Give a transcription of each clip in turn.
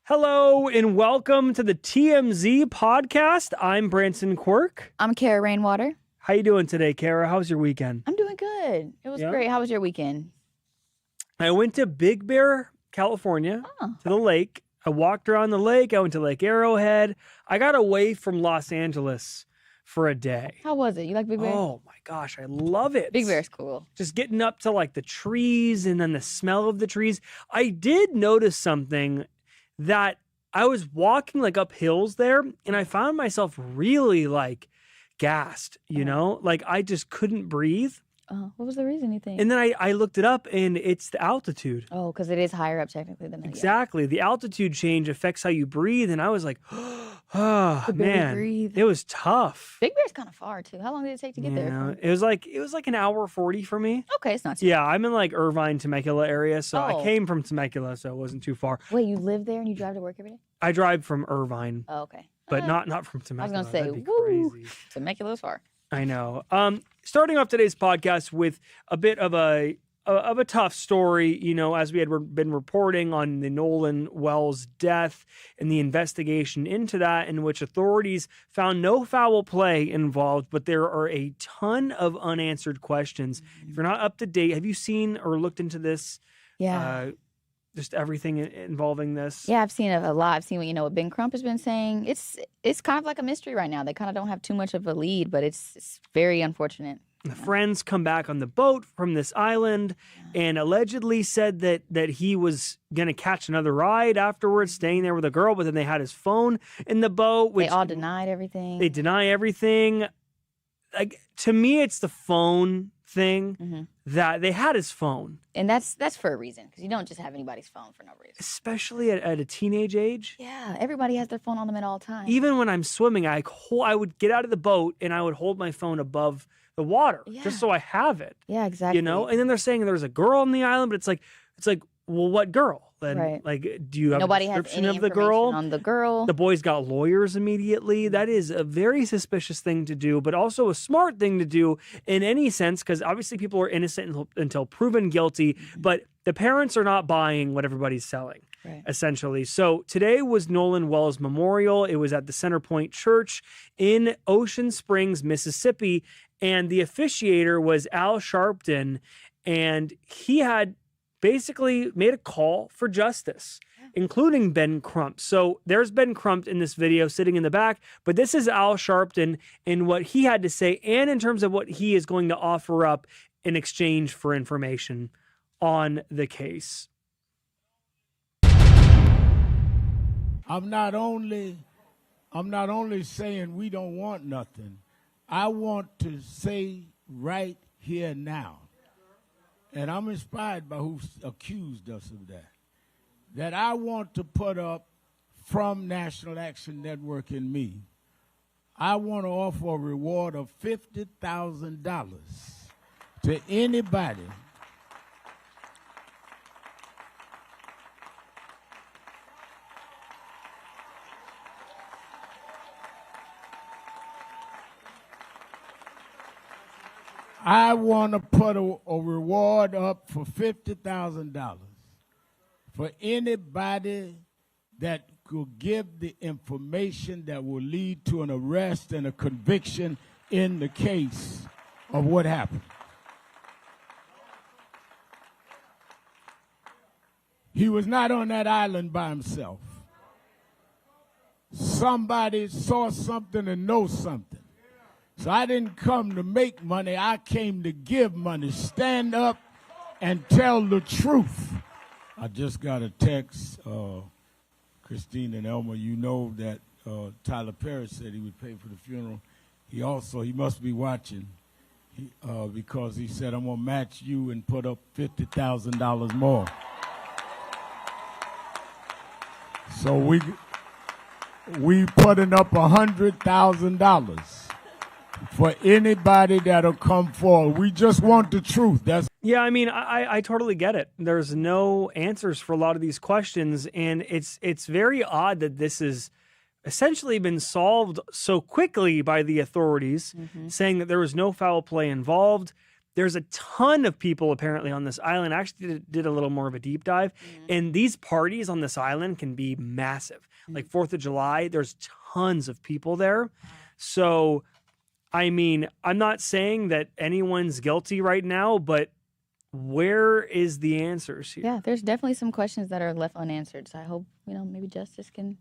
Hello and welcome to the TMZ podcast. I'm Branson Quirk. I'm Kara Rainwater. How you doing today, Kara? How's your weekend? I'm doing good. It was great. How was your weekend? I went to Big Bear, California, to the lake. I walked around the lake. I went to Lake Arrowhead. I got away from Los Angeles for a day. How was it? You like Big Bear? Oh my gosh, I love it. Big Bear's cool. Just getting up to like the trees and then the smell of the trees. I did notice something that I was walking like up hills there and I found myself really like gassed, you know, like I just couldn't breathe. What was the reason you think? And then I looked it up and it's the altitude. Oh, because it is higher up technically than Exactly. The altitude change affects how you breathe. And I was like, oh man, breathe. It was tough. Big Bear's kind of far too. How long did it take to get there? It was like an hour 40 for me. Okay, it's not too Yeah, I'm in like Irvine, Temecula area. So I Oh. came from Temecula, so it wasn't too far. Wait, you live there and you drive to work every day? I drive from Irvine, Oh, okay. but not from Temecula. I was gonna say, That'd be woo, crazy. Temecula's far. I know. Starting off today's podcast with a bit of a tough story, you know, as we had been reporting on the Nolan Wells death and the investigation into that, in which authorities found no foul play involved, but there are a ton of unanswered questions. If you're not up to date, have you seen or looked into this? Yeah. Just everything involving this? Yeah, I've seen a lot. I've seen what Ben Crump has been saying. It's kind of like a mystery right now. They kind of don't have too much of a lead, but it's very unfortunate. The friends come back on the boat from this island and allegedly said that he was going to catch another ride afterwards, staying there with a girl, but then they had his phone in the boat. Which They all denied everything. They deny everything. Like, to me, it's the phone thing that they had his phone. And that's for a reason, because you don't just have anybody's phone for no reason. Especially at a teenage age. Yeah, everybody has their phone on them at all times. Even when I'm swimming, I would get out of the boat and I would hold my phone above the water just so I have it. Yeah, exactly. You know, and then they're saying there's a girl on the island, but it's like, well, what girl? Then, Right. like, do you have Nobody a has description any of the information girl? on the girl. The boys got lawyers immediately. That is a very suspicious thing to do, but also a smart thing to do in any sense, because obviously people are innocent until proven guilty, but the parents are not buying what everybody's selling. Right. Essentially. So today was Nolan Wells Memorial. It was at the Centerpoint Church in Ocean Springs, Mississippi, and the officiator was Al Sharpton, and he had basically made a call for justice, including Ben Crump. So there's Ben Crump in this video sitting in the back, but this is Al Sharpton and what he had to say, and in terms of what he is going to offer up in exchange for information on the case. I'm not only saying we don't want nothing. I want to say right here now, and I'm inspired by who accused us of that I want to put up from National Action Network and me. I want to offer a reward of $50,000 to anybody I want to put a reward up for $50,000 for anybody that could give the information that will lead to an arrest and a conviction in the case of what happened. He was not on that island by himself. Somebody saw something and knows something. So I didn't come to make money. I came to give money. Stand up and tell the truth. I just got a text, Christine and Elmer, you know that Tyler Perry said he would pay for the funeral. He must be watching because he said, I'm going to match you and put up $50,000 more. So we putting up $100,000 for anybody that'll come forward. We just want the truth. Yeah, I mean, I totally get it. There's no answers for a lot of these questions, and it's very odd that this has essentially been solved so quickly by the authorities, saying that there was no foul play involved. there's a ton of people apparently on this island. I actually did a little more of a deep dive. And these parties on this island can be massive. Like 4th of July, there's tons of people there. So, I mean, I'm not saying that anyone's guilty right now, but where is the answers here? Yeah, there's definitely some questions that are left unanswered. So I hope, maybe justice can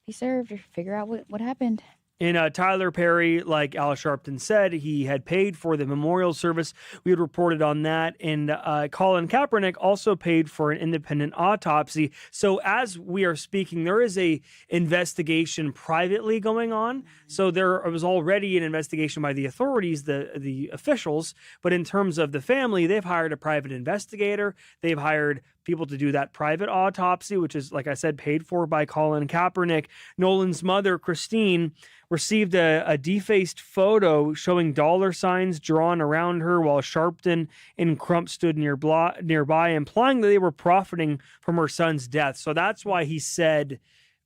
be served or figure out what happened. And Tyler Perry, like Al Sharpton said, he had paid for the memorial service. We had reported on that. And Colin Kaepernick also paid for an independent autopsy. So as we are speaking, there is a investigation privately going on. So there was already an investigation by the authorities, the officials. But in terms of the family, they've hired a private investigator. They've hired people to do that private autopsy, which is, like I said, paid for by Colin Kaepernick. Nolan's mother, Christine, received a defaced photo showing dollar signs drawn around her while Sharpton and Crump stood nearby, implying that they were profiting from her son's death. So that's why he said,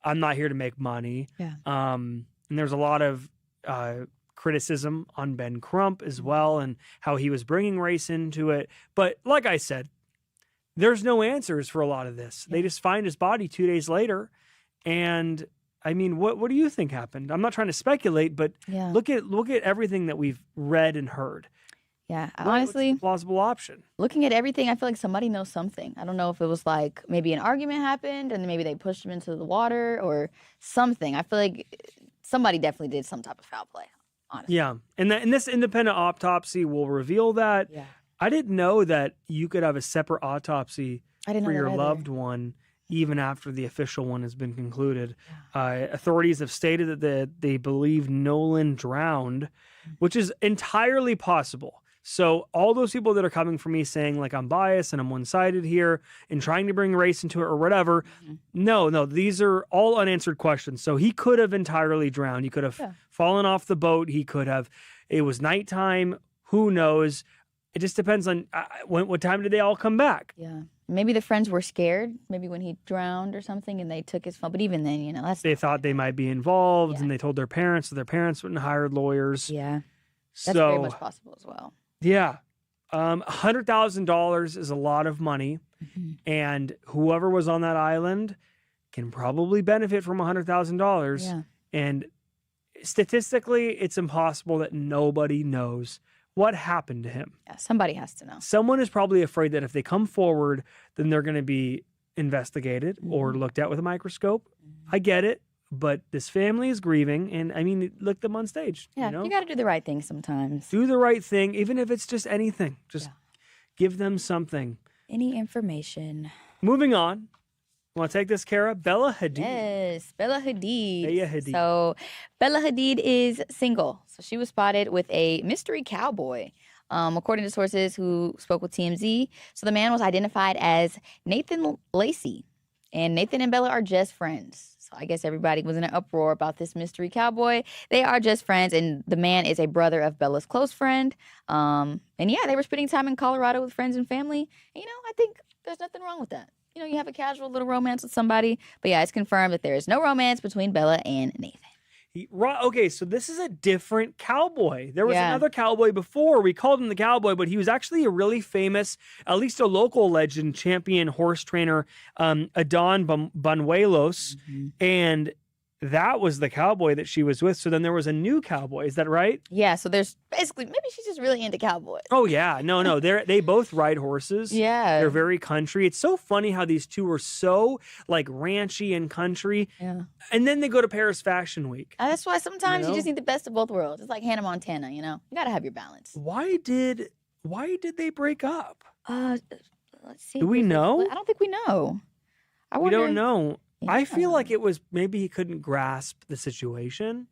I'm not here to make money. Yeah. And there's a lot of criticism on Ben Crump as well and how he was bringing race into it. But like I said, there's no answers for a lot of this. They just find his body 2 days later. And I mean, what do you think happened? I'm not trying to speculate, but look at everything that we've read and heard. Yeah, honestly, what's the plausible option? Looking at everything, I feel like somebody knows something. I don't know if it was like maybe an argument happened and then maybe they pushed him into the water or something. I feel like somebody definitely did some type of foul play, honestly. Yeah, and this independent autopsy will reveal that. Yeah. I didn't know that you could have a separate autopsy for your loved one even after the official one has been concluded. Authorities have stated that they believe Nolan drowned, which is entirely possible. So all those people that are coming for me saying like I'm biased and I'm one-sided here and trying to bring race into it or whatever, no, these are all unanswered questions. So he could have entirely drowned. He could have fallen off the boat. He could have, it was nighttime. Who knows? It just depends on what time did they all come back? Yeah. Maybe the friends were scared, maybe when he drowned or something, and they took his phone. But even then, they thought they might be involved, and they told their parents, so their parents went and hired lawyers. Yeah, that's very much possible as well. Yeah, $100,000 is a lot of money, and whoever was on that island can probably benefit from $100,000. Yeah. And statistically, it's impossible that nobody knows what happened to him. Yeah, somebody has to know. Someone is probably afraid that if they come forward, then they're going to be investigated or looked at with a microscope. I get it, but this family is grieving, and I mean, look them on stage. Yeah, you got to do the right thing sometimes. Do the right thing, even if it's just anything. Just give them something. Any information. Moving on. Want to take this, Kara? Bella Hadid. Yes, Bella Hadid. Bella Hadid. So Bella Hadid is single. So she was spotted with a mystery cowboy, according to sources who spoke with TMZ. So the man was identified as Nathan Lacey. And Nathan and Bella are just friends. So I guess everybody was in an uproar about this mystery cowboy. They are just friends, and the man is a brother of Bella's close friend. And yeah, they were spending time in Colorado with friends and family. And, I think there's nothing wrong with that. You have a casual little romance with somebody. But yeah, it's confirmed that there is no romance between Bella and Nathan. Okay, so this is a different cowboy. There was another cowboy before. We called him the cowboy, but he was actually a really famous, at least a local legend, champion horse trainer, Adon Banuelos. And that was the cowboy that she was with. So then there was a new cowboy. Is that right? Yeah. So there's basically, maybe she's just really into cowboys. Oh, yeah. No. They both ride horses. Yeah. They're very country. It's so funny how these two are so like ranchy and country. Yeah. And then they go to Paris Fashion Week. That's why sometimes you just need the best of both worlds. It's like Hannah Montana, You got to have your balance. Why did they break up? Let's see. Do we know? I don't think we know. We don't know. Yeah. I feel like it was maybe he couldn't grasp the situation.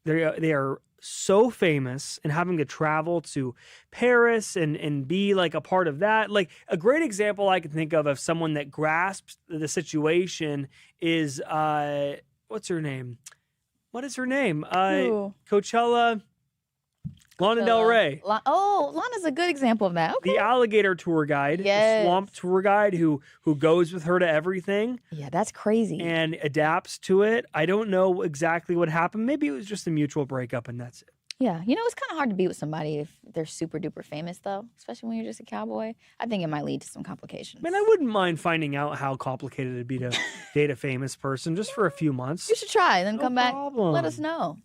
They are so famous, and having to travel to Paris and be like a part of that. Like a great example I can think of someone that grasps the situation is what's her name? What is her name? Coachella. Lana Del Rey. Lana's a good example of that. Okay. The alligator tour guide, the swamp tour guide who goes with her to everything. Yeah, that's crazy. And adapts to it. I don't know exactly what happened. Maybe it was just a mutual breakup and that's it. Yeah, you know, it's kind of hard to be with somebody if they're super duper famous, though, especially when you're just a cowboy. I think it might lead to some complications. Man, I wouldn't mind finding out how complicated it'd be to date a famous person just for a few months. You should try, then No come back. problem. Let us know.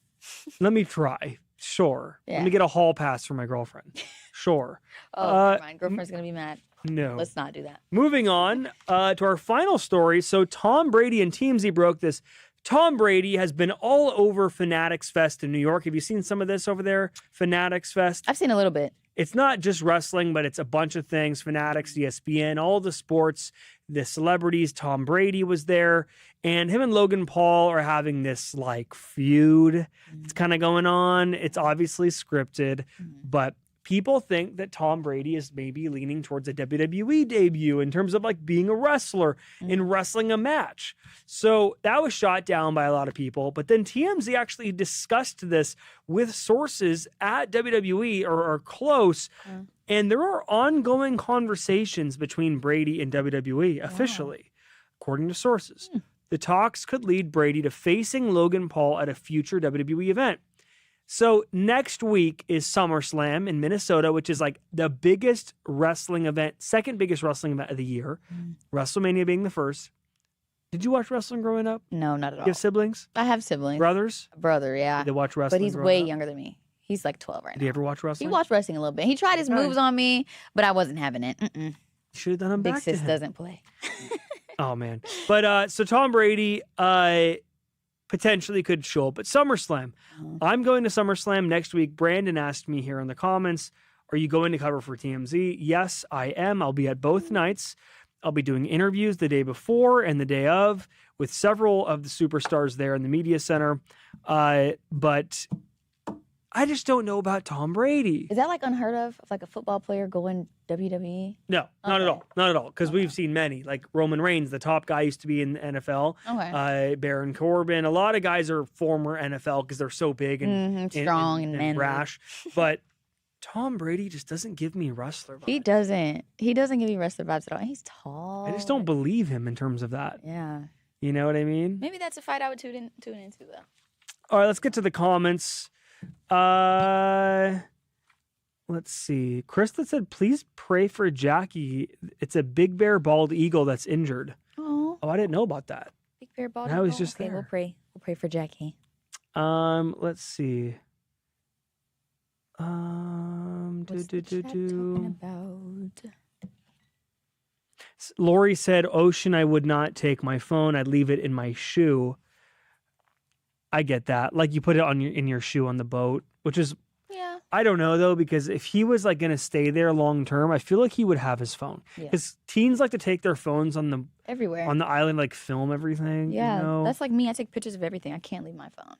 Let me try. Sure. Yeah. Let me get a hall pass for my girlfriend. Sure. Oh, never mind. Girlfriend's gonna be mad. No. Let's not do that. Moving on to our final story. So Tom Brady and TMZ broke this. Tom Brady has been all over Fanatics Fest in New York. Have you seen some of this over there? Fanatics Fest. I've seen a little bit. It's not just wrestling, but it's a bunch of things. Fanatics, ESPN, all the sports, the celebrities. Tom Brady was there. And him and Logan Paul are having this like feud. It's kind of going on. It's obviously scripted, but people think that Tom Brady is maybe leaning towards a WWE debut in terms of like being a wrestler in wrestling a match. So that was shot down by a lot of people. But then TMZ actually discussed this with sources at WWE or close. And there are ongoing conversations between Brady and WWE officially, according to sources. The talks could lead Brady to facing Logan Paul at a future WWE event. So next week is SummerSlam in Minnesota, which is like the biggest wrestling event, second biggest wrestling event of the year. WrestleMania being the first. Did you watch wrestling growing up? No, not at all. You have siblings? I have siblings. Brothers? Brother, yeah. They watch wrestling. But he's growing way up? younger than me. He's like 12 right Did now. you ever watch wrestling? He watched wrestling a little bit. He tried his moves on me, but I wasn't having it. You should have done them Big back to sis him. doesn't play. Oh, man. But so Tom Brady potentially could show up at SummerSlam. I'm going to SummerSlam next week. Brandon asked me here in the comments, are you going to cover for TMZ? Yes, I am. I'll be at both nights. I'll be doing interviews the day before and the day of with several of the superstars there in the media center. But I just don't know about Tom Brady. Is that like unheard of like a football player going WWE? No, not at all. Not at all. Because we've seen many, like Roman Reigns, the top guy, used to be in the NFL. Okay. Baron Corbin. A lot of guys are former NFL because they're so big and strong and manly. brash. But Tom Brady just doesn't give me wrestler vibes. He doesn't. He doesn't give you wrestler vibes at all. He's tall. I just don't believe him in terms of that. Yeah. You know what I mean? Maybe that's a fight I would tune into though. All right, let's get to the comments. Let's see. Krista said, please pray for Jackie. It's a big bear bald eagle that's injured. Oh, I didn't know about that. big bear bald. I was eagle? just okay, there. We'll pray. We'll pray for Jackie. Let's see. What's the chat talking about? Lori said, Ocean, I would not take my phone. I'd leave it in my shoe. I get that. Like you put it on in your shoe on the boat, which is, Yeah. I don't know though, because if he was like going to stay there long term, I feel like he would have his phone. Yeah. Because teens like to take their phones on Everywhere. the island, like film everything. Yeah. You know? That's like me. I take pictures of everything. I can't leave my phone.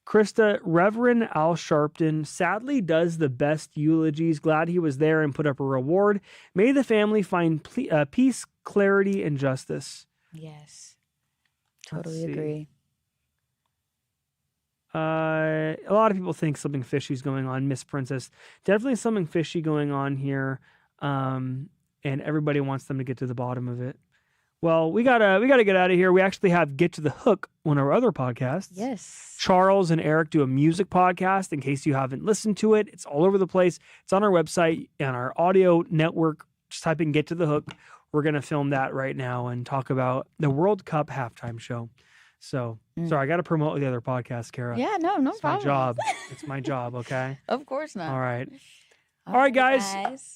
Krista, Reverend Al Sharpton sadly does the best eulogies. Glad he was there and put up a reward. May the family find peace, clarity, and justice. Yes. Let's Totally see. agree. A lot of people think something fishy is going on. Miss Princess, definitely something fishy going on here, and everybody wants them to get to the bottom of it. Well, we gotta get out of here. We actually have Get to the Hook, one of our other podcasts. Yes. Charles and Eric do a music podcast. In case you haven't listened to it, it's all over the place. It's on our website and our audio network. Just type in Get to the Hook. We're gonna film that right now and talk about the World Cup halftime show. So, sorry, I got to promote the other podcast, Kara. Yeah, no It's problem. my job. It's my job, okay? Of course not. All right. All right, guys.